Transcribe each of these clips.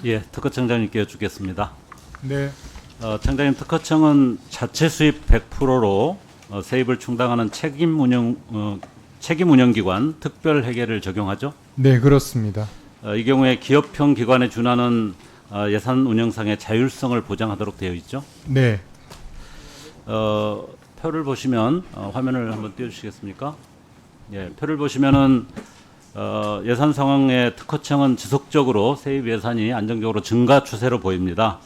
예, 특허청장님께 여쭙겠습니다. 네, 청장님, 특허청은 자체 수입 100%로 세입을 충당하는 책임 운영 기관 특별 회계를 적용하죠. 네 그렇습니다. 이 경우에 기업형 기관에 준하는 예산 운영상의 자율성을 보장하도록 되어 있죠. 네, 표를 보시면 화면을 한번 띄워주시겠습니까? 예, 표를 보시면은 예산 상황에 특허청은 지속적으로 세입 예산이 안정적으로 증가 추세로 보입니다.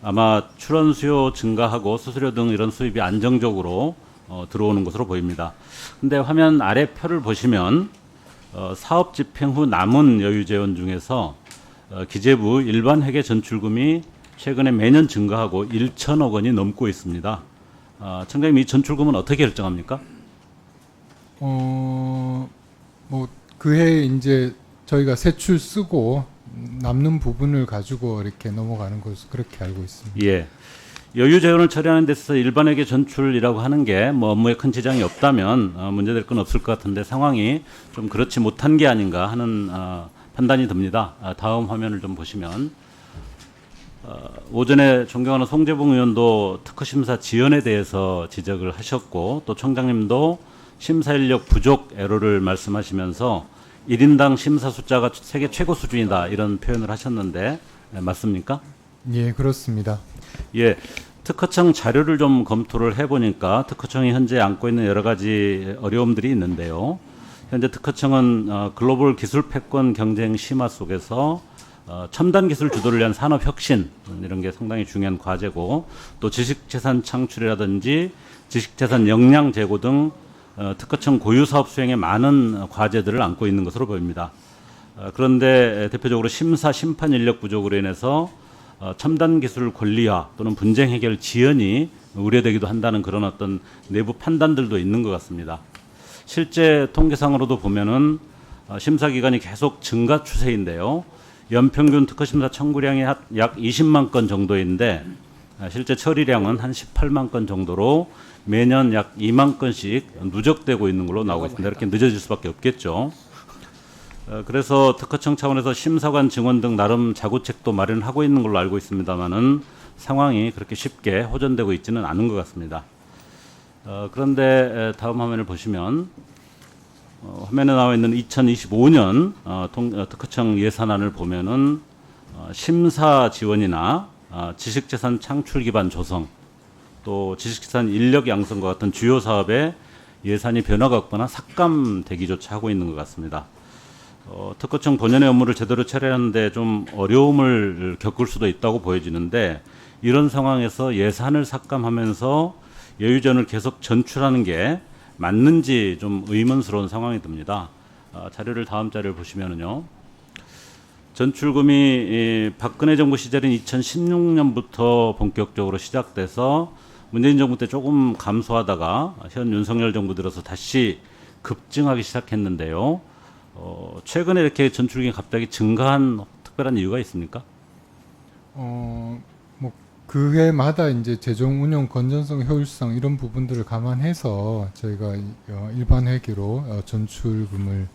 아마 출원 수요 증가하고 수수료 등 이런 수입이 안정적으로 들어오는 것으로 보입니다. 근데 화면 아래 표를 보시면 사업 집행 후 남은 여유 재원 중에서 기재부 일반 회계 전출금이 최근에 매년 증가하고 1천억 원이 넘고 있습니다. 청장님, 이 전출금은 어떻게 결정합니까? 뭐 그해 이제 저희가 세출 쓰고 남는 부분을 가지고 이렇게 넘어가는 것을 그렇게 알고 있습니다. 예. 여유 재원을 처리하는 데 있어서 일반회계 전출이라고 하는 게 뭐 업무에 큰 지장이 없다면 문제될 건 없을 것 같은데 상황이 좀 그렇지 못한 게 아닌가 하는 판단이 듭니다. 다음 화면을 좀 보시면 오전에 존경하는 송재봉 의원도 특허심사 지연에 대해서 지적을 하셨고 또 청장님도 심사 인력 부족 애로를 말씀하시면서 1인당 심사 숫자가 세계 최고 수준이다 이런 표현을 하셨는데 맞습니까? 예, 그렇습니다. 예, 특허청 자료를 좀 검토를 해보니까 특허청이 현재 안고 있는 여러 가지 어려움들이 있는데요. 현재 특허청은 글로벌 기술 패권 경쟁 심화 속에서 첨단 기술 주도를 위한 산업 혁신 이런 게 상당히 중요한 과제고 또 지식재산 창출이라든지 지식재산 역량 제고 등 특허청 고유 사업 수행에 많은 과제들을 안고 있는 것으로 보입니다. 그런데 대표적으로 심사 심판 인력 부족으로 인해서 첨단 기술 권리화 또는 분쟁 해결 지연이 우려되기도 한다는 그런 어떤 내부 판단들도 있는 것 같습니다. 실제 통계상으로도 보면은 심사 기간이 계속 증가 추세인데요. 연평균 특허심사 청구량이 약 20만 건 정도인데 실제 처리량은 한 18만 건 정도로 매년 약 2만 건씩 누적되고 있는 걸로 나오고 있습니다. 이렇게 늦어질 수밖에 없겠죠. 그래서 특허청 차원에서 심사관 증원 등 나름 자구책도 마련하고 있는 걸로 알고 있습니다만은 상황이 그렇게 쉽게 호전되고 있지는 않은 것 같습니다. 그런데 다음 화면을 보시면 화면에 나와 있는 2025년 특허청 예산안을 보면은 심사 지원이나 지식재산 창출 기반 조성 또 지식재산 인력 양성과 같은 주요 사업에 예산이 변화가 없거나 삭감되기조차 하고 있는 것 같습니다. 특허청 본연의 업무를 제대로 처리하는데 좀 어려움을 겪을 수도 있다고 보여지는데 이런 상황에서 예산을 삭감하면서 여유전을 계속 전출하는 게 맞는지 좀 의문스러운 상황이 듭니다. 자료를 다음 자료를 보시면은요. 전출금이 박근혜 정부 시절인 2016년부터 본격적으로 시작돼서 문재인 정부 때 조금 감소하다가 현 윤석열 정부 들어서 다시 급증하기 시작했는데요. 최근에 이렇게 전출금이 갑자기 증가한 특별한 이유가 있습니까? 뭐 그해마다 이제 재정 운영 건전성, 효율성 이런 부분들을 감안해서 저희가 일반 회계로 전출금을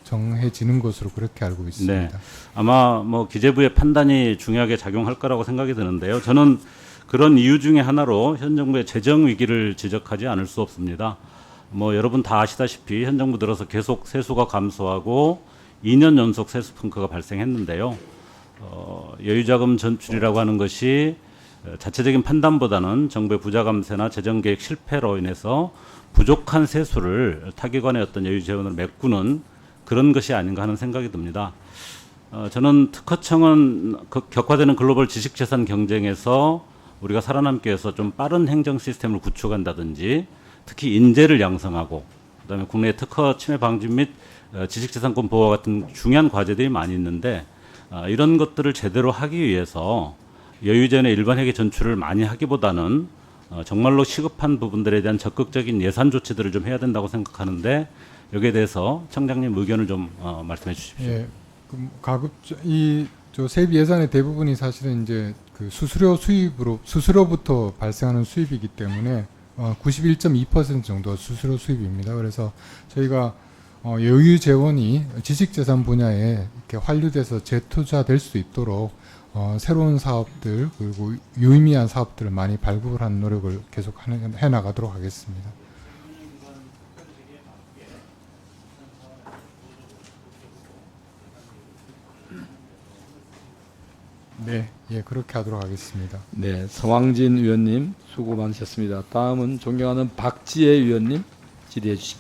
정해지는 것으로 그렇게 알고 있습니다. 네. 아마 뭐 기재부의 판단이 중요하게 작용할 거라고 생각이 드는데요. 저는 그런 이유 중에 하나로 현 정부의 재정 위기를 지적하지 않을 수 없습니다. 뭐 여러분 다 아시다시피 현 정부 들어서 계속 세수가 감소하고 2년 연속 세수 펑크가 발생했는데요. 여유자금 전출이라고 하는 것이 자체적인 판단보다는 정부의 부자 감세나 재정 계획 실패로 인해서 부족한 세수를 타기관의 어떤 여유 재원을 메꾸는 그런 것이 아닌가 하는 생각이 듭니다. 저는 특허청은 격화되는 글로벌 지식재산 경쟁에서 우리가 살아남기 위해서 좀 빠른 행정 시스템을 구축한다든지 특히 인재를 양성하고 그다음에 국내 특허 침해 방지 및 지식재산권 보호와 같은 중요한 과제들이 많이 있는데 이런 것들을 제대로 하기 위해서 여유전의 일반 회계 전출을 많이 하기보다는 정말로 시급한 부분들에 대한 적극적인 예산 조치들을 좀 해야 된다고 생각하는데 여기에 대해서 청장님 의견을 좀 말씀해 주십시오. 예, 저 세입 예산의 대부분이 사실은 이제 그 수수료부터 발생하는 수입이기 때문에 91.2% 정도가 수수료 수입입니다. 그래서 저희가 여유 재원이 지식재산 분야에 이렇게 환류돼서 재투자될 수 있도록 새로운 사업들 그리고 유의미한 사업들을 많이 발굴하는 노력을 계속 해나가도록 하겠습니다. 네, 예, 그렇게 하도록 하겠습니다. 네, 서왕진 의원님 수고 많으셨습니다. 다음은 존경하는 박지혜 의원님 질의해 주십시오.